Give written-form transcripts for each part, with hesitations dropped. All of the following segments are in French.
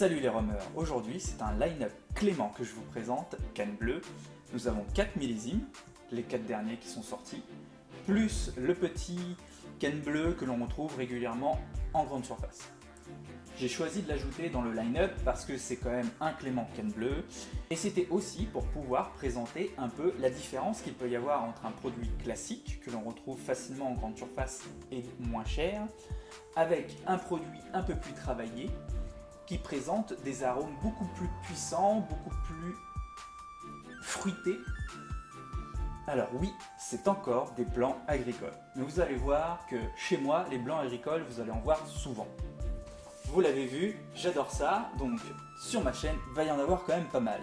Salut les rommers, aujourd'hui c'est un line-up Clément que je vous présente, canne bleue. Nous avons 4 millésimes, les 4 derniers qui sont sortis, plus le petit canne bleue que l'on retrouve régulièrement en grande surface. J'ai choisi de l'ajouter dans le line-up parce que c'est quand même un Clément canne bleue et c'était aussi pour pouvoir présenter un peu la différence qu'il peut y avoir entre un produit classique que l'on retrouve facilement en grande surface et moins cher avec un produit un peu plus travaillé qui présente des arômes beaucoup plus puissants, beaucoup plus fruités. Alors oui, c'est encore des blancs agricoles, mais vous allez voir que chez moi, les blancs agricoles, vous allez en voir souvent. Vous l'avez vu, j'adore ça, donc sur ma chaîne, il va y en avoir quand même pas mal.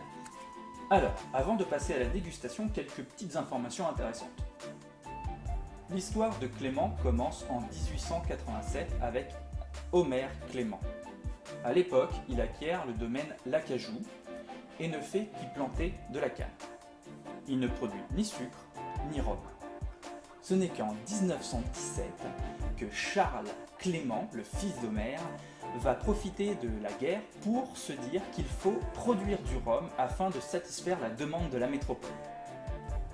Alors, avant de passer à la dégustation, quelques petites informations intéressantes. L'histoire de Clément commence en 1887 avec Omer Clément. À l'époque, il acquiert le domaine L'Acajou et ne fait qu'y planter de la canne. Il ne produit ni sucre ni rhum. Ce n'est qu'en 1917 que Charles Clément, le fils d'Omer, va profiter de la guerre pour se dire qu'il faut produire du rhum afin de satisfaire la demande de la métropole.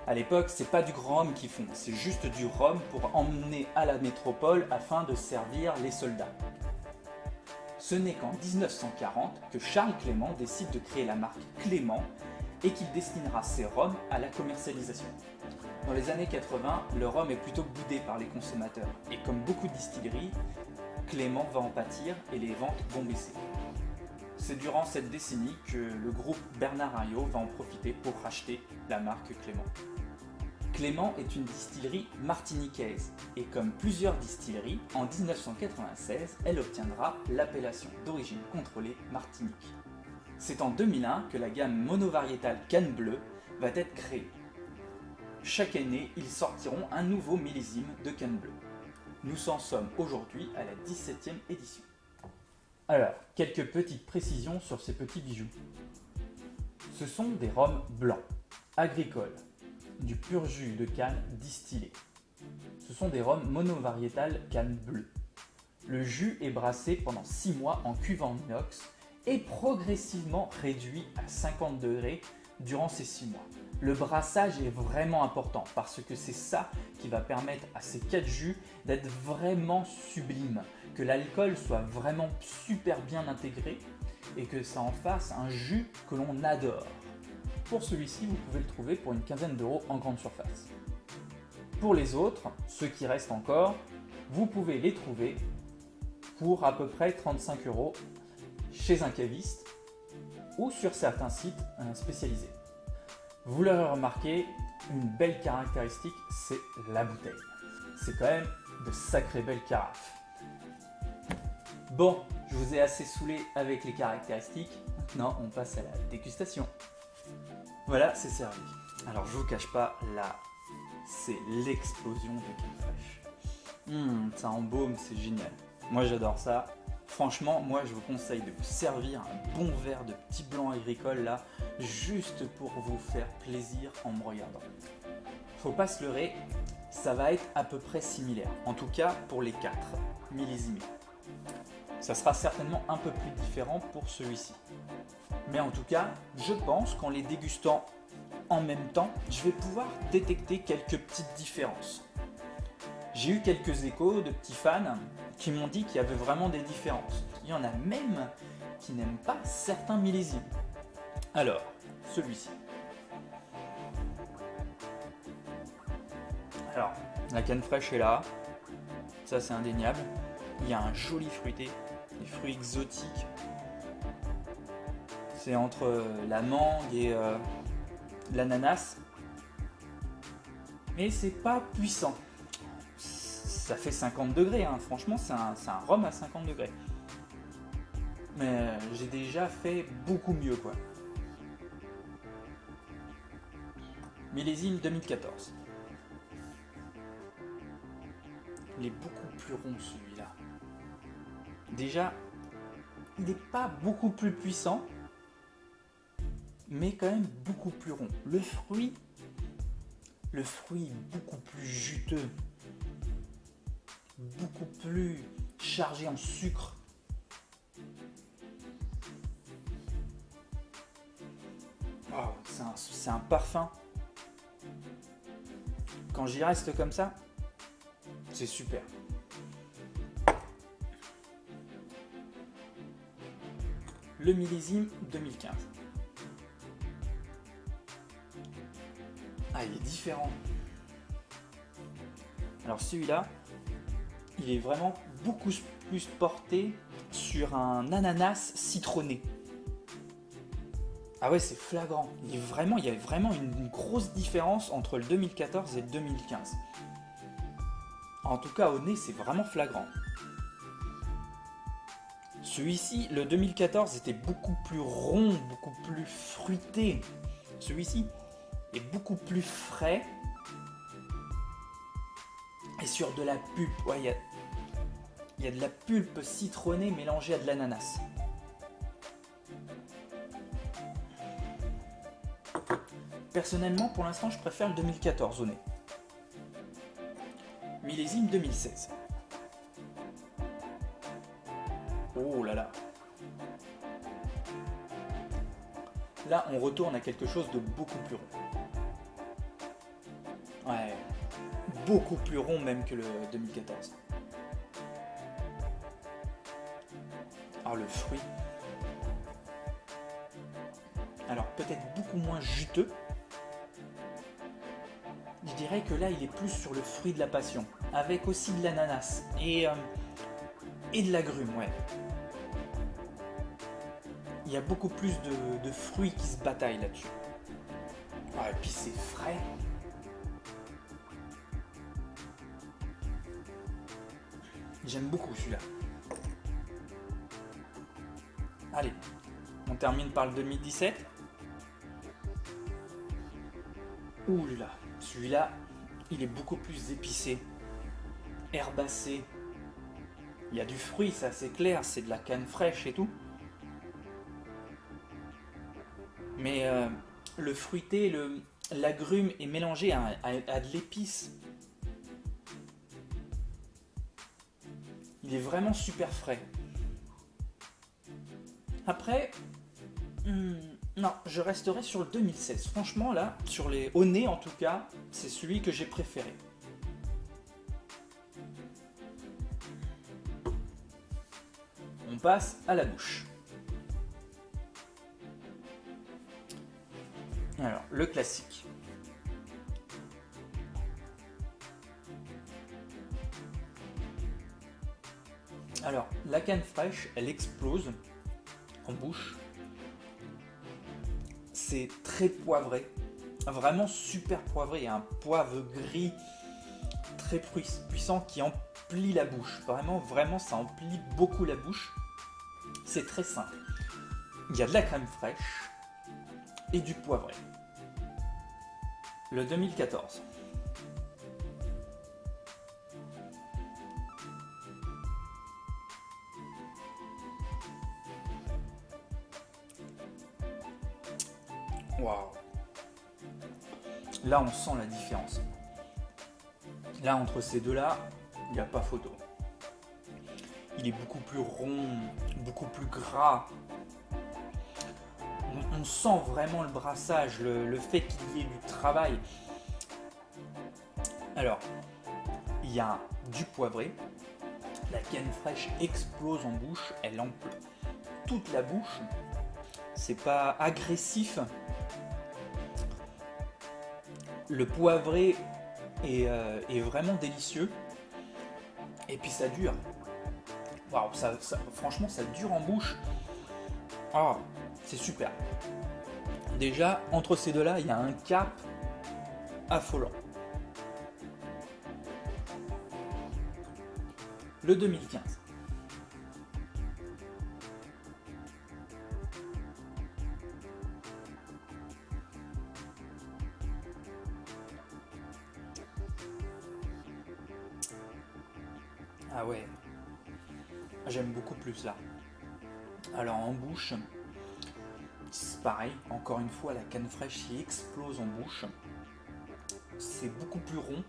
À l'époque, c'est pas du grand rhum qu'ils font, c'est juste du rhum pour emmener à la métropole afin de servir les soldats. Ce n'est qu'en 1940 que Charles Clément décide de créer la marque Clément et qu'il destinera ses rhums à la commercialisation. Dans les années 80, le rhum est plutôt boudé par les consommateurs et comme beaucoup de distilleries, Clément va en pâtir et les ventes vont baisser. C'est durant cette décennie que le groupe Bernard Arriault va en profiter pour racheter la marque Clément. Clément est une distillerie martiniquaise et comme plusieurs distilleries, en 1996, elle obtiendra l'appellation d'origine contrôlée Martinique. C'est en 2001 que la gamme monovariétale canne bleue va être créée. Chaque année, ils sortiront un nouveau millésime de canne bleue. Nous en sommes aujourd'hui à la 17e édition. Alors, quelques petites précisions sur ces petits bijoux. Ce sont des rhums blancs, agricoles, du pur jus de canne distillé. Ce sont des rhums monovariétales canne bleue. Le jus est brassé pendant 6 mois en cuve en inox et progressivement réduit à 50 degrés durant ces 6 mois. Le brassage est vraiment important parce que c'est ça qui va permettre à ces 4 jus d'être vraiment sublimes, que l'alcool soit vraiment super bien intégré et que ça en fasse un jus que l'on adore. Pour celui-ci, vous pouvez le trouver pour une quinzaine d'euros en grande surface. Pour les autres, ceux qui restent encore, vous pouvez les trouver pour à peu près 35 euros chez un caviste ou sur certains sites spécialisés. Vous l'aurez remarqué, une belle caractéristique, c'est la bouteille. C'est quand même de sacrées belles carafes. Bon, je vous ai assez saoulé avec les caractéristiques, maintenant on passe à la dégustation. Voilà, c'est servi. Alors je vous cache pas, là, c'est l'explosion de canne fraîche. Ça embaume, c'est génial. Moi j'adore ça. Franchement, moi je vous conseille de vous servir un bon verre de petit blanc agricole là, juste pour vous faire plaisir en me regardant. Faut pas se leurrer, ça va être à peu près similaire, en tout cas pour les 4 millésimes. Ça sera certainement un peu plus différent pour celui-ci. Mais en tout cas, je pense qu'en les dégustant en même temps, je vais pouvoir détecter quelques petites différences. J'ai eu quelques échos de petits fans qui m'ont dit qu'il y avait vraiment des différences. Il y en a même qui n'aiment pas certains millésimes. Alors, celui-ci. Alors, la canne fraîche est là, ça c'est indéniable. Il y a un joli fruité, des fruits exotiques. C'est entre la mangue et l'ananas. Mais c'est pas puissant. Ça fait 50 degrés, hein. Franchement c'est un rhum à 50 degrés. Mais j'ai déjà fait beaucoup mieux quoi. Millésime 2014. Il est beaucoup plus rond celui-là. Déjà, il n'est pas beaucoup plus puissant, mais quand même beaucoup plus rond. Le fruit est beaucoup plus juteux, beaucoup plus chargé en sucre. c'est un parfum. Quand j'y reste comme ça, c'est super. Le millésime 2015. Ah, il est différent. Alors celui-là, il est vraiment beaucoup plus porté sur un ananas citronné. Ah ouais, c'est flagrant. Il y a vraiment une grosse différence entre le 2014 et le 2015. En tout cas, au nez, c'est vraiment flagrant. Celui-ci, le 2014, était beaucoup plus rond, beaucoup plus fruité. Celui-ci est beaucoup plus frais. Et sur de la pulpe. Ouais, il y a de la pulpe citronnée mélangée à de l'ananas. Personnellement, pour l'instant, je préfère le 2014 au nez. Millésime 2016. Oh là là. Là, on retourne à quelque chose de beaucoup plus rond. Ouais, beaucoup plus rond même que le 2014. Alors le fruit. Alors peut-être beaucoup moins juteux. Je dirais que là, il est plus sur le fruit de la passion, avec aussi de l'ananas et de l'agrume, ouais. Il y a beaucoup plus de fruits qui se bataillent là-dessus. Ah, et puis c'est frais. J'aime beaucoup celui-là. Allez, on termine par le 2017. Ouh là, celui-là, il est beaucoup plus épicé, herbacé. Il y a du fruit, ça c'est clair, c'est de la canne fraîche et tout. Mais le fruité, l'agrume est mélangé à de l'épice. Il est vraiment super frais. Après, non, je resterai sur le 2016. Franchement, là, au nez en tout cas, c'est celui que j'ai préféré. On passe à la bouche. Alors, le classique. Alors, la canne fraîche, elle explose en bouche. C'est très poivré, vraiment super poivré. Il y a un poivre gris très puissant qui emplit la bouche. Vraiment, ça emplit beaucoup la bouche. C'est très simple. Il y a de la crème fraîche et du poivré. Le 2014. Waouh. Là, on sent la différence. Là, entre ces deux-là, il n'y a pas photo. Il est beaucoup plus rond, beaucoup plus gras. On sent vraiment le brassage, le fait qu'il y ait du travail. Alors, il y a du poivré. La canne fraîche explose en bouche, elle emplit toute la bouche. C'est pas agressif. Le poivré est vraiment délicieux. Et puis ça dure. Waouh, franchement, ça dure en bouche. Ah, c'est super. Déjà, entre ces deux-là, il y a un cap affolant. Le 2015. Ah ouais, j'aime beaucoup plus là. Alors en bouche, c'est pareil, encore une fois, la canne fraîche qui explose en bouche. C'est beaucoup plus rond,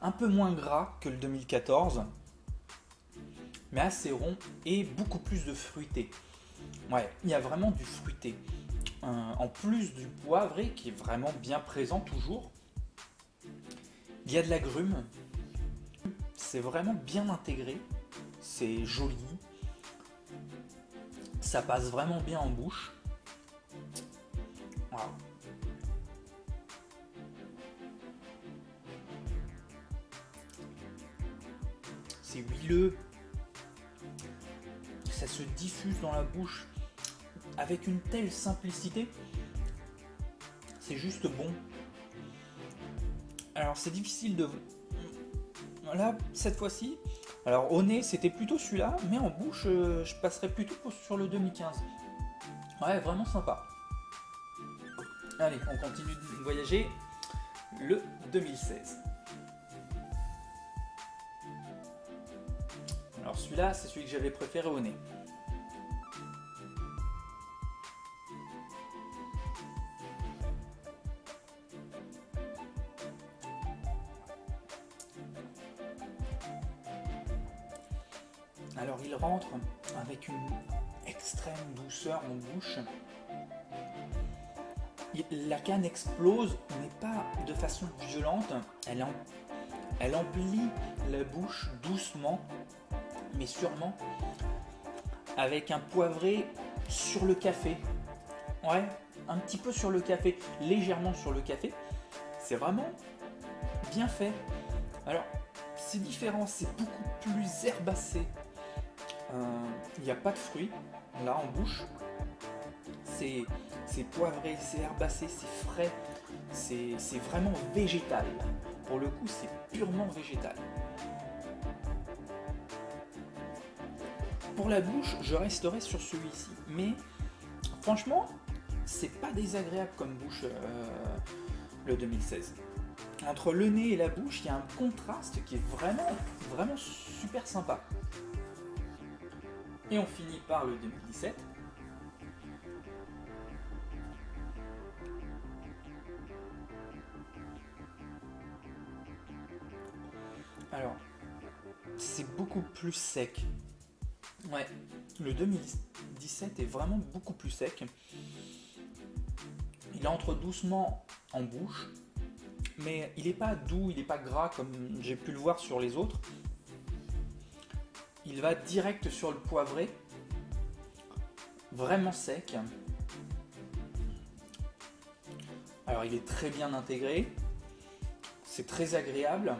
un peu moins gras que le 2014, mais assez rond et beaucoup plus de fruité. Ouais, il y a vraiment du fruité. en plus du poivré qui est vraiment bien présent toujours, il y a de l'agrumes. C'est vraiment bien intégré, c'est joli, ça passe vraiment bien en bouche. Voilà. C'est huileux, ça se diffuse dans la bouche avec une telle simplicité, c'est juste bon. Alors c'est difficile de... Là, cette fois-ci, alors au nez c'était plutôt celui-là, mais en bouche je passerais plutôt sur le 2015. Ouais, vraiment sympa. Allez, on continue de voyager. Le 2016. Alors celui-là, c'est celui que j'avais préféré au nez. Alors il rentre avec une extrême douceur en bouche. La canne explose, mais pas de façon violente. Elle emplit la bouche doucement, mais sûrement, avec un poivré sur le café. Ouais, un petit peu sur le café, légèrement sur le café. C'est vraiment bien fait. Alors, c'est différent, c'est beaucoup plus herbacé. Il n'y a pas de fruits, là, en bouche. C'est poivré, c'est herbacé, c'est frais, c'est vraiment végétal. Pour le coup, c'est purement végétal. Pour la bouche, je resterai sur celui-ci. Mais franchement, c'est pas désagréable comme bouche, le 2016. Entre le nez et la bouche, il y a un contraste qui est vraiment super sympa. Et on finit par le 2017. Alors, c'est beaucoup plus sec. Ouais, le 2017 est vraiment beaucoup plus sec. Il entre doucement en bouche, mais il n'est pas doux, il n'est pas gras comme j'ai pu le voir sur les autres. Il va direct sur le poivré, vraiment sec. Alors il est très bien intégré, c'est très agréable,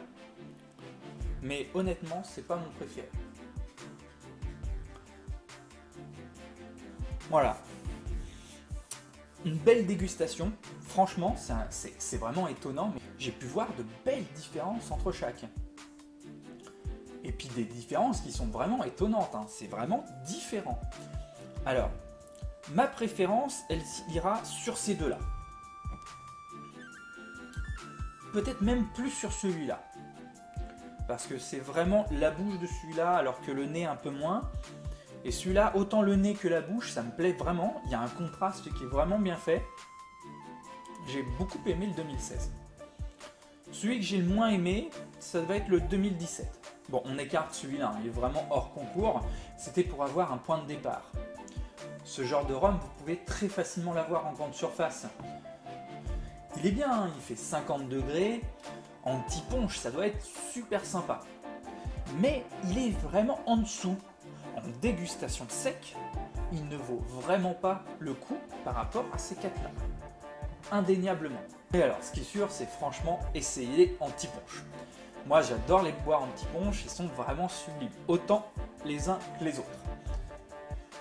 mais honnêtement c'est pas mon préféré. Voilà, une belle dégustation. Franchement c'est vraiment étonnant, mais j'ai pu voir de belles différences entre chaque. Et puis des différences qui sont vraiment étonnantes, hein. C'est vraiment différent. Alors, ma préférence, elle ira sur ces deux-là. Peut-être même plus sur celui-là. Parce que c'est vraiment la bouche de celui-là, alors que le nez un peu moins. Et celui-là, autant le nez que la bouche, ça me plaît vraiment. Il y a un contraste qui est vraiment bien fait. J'ai beaucoup aimé le 2016. Celui que j'ai le moins aimé, ça va être le 2017. Bon, on écarte celui-là, il est vraiment hors concours. C'était pour avoir un point de départ. Ce genre de rhum, vous pouvez très facilement l'avoir en grande surface. Il est bien, hein, il fait 50 degrés. En petit punch, ça doit être super sympa. Mais il est vraiment en dessous. En dégustation sec, il ne vaut vraiment pas le coup par rapport à ces quatre-là. Indéniablement. Et alors, ce qui est sûr, c'est franchement essayer en petit punch. Moi, j'adore les boire en petit punch, ils sont vraiment sublimes, autant les uns que les autres.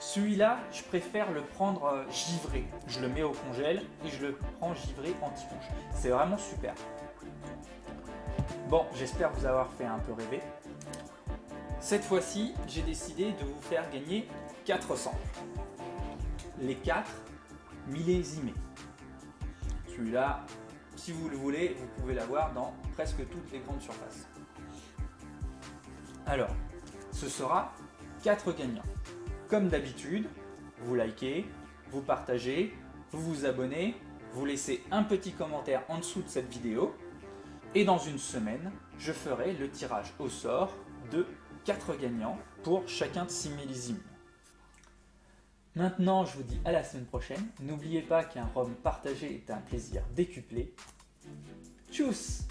Celui-là, je préfère le prendre givré. Je le mets au congèle et je le prends givré en petit punch. C'est vraiment super. Bon, j'espère vous avoir fait un peu rêver. Cette fois-ci, j'ai décidé de vous faire gagner 4 samples. Les 4 millésimés. Celui-là, si vous le voulez, vous pouvez l'avoir dans presque toutes les grandes surfaces. Alors, ce sera 4 gagnants. Comme d'habitude, vous likez, vous partagez, vous vous abonnez, vous laissez un petit commentaire en dessous de cette vidéo. Et dans une semaine, je ferai le tirage au sort de 4 gagnants pour chacun de 6 millésimes. Maintenant, je vous dis à la semaine prochaine. N'oubliez pas qu'un rhum partagé est un plaisir décuplé. Tchuss!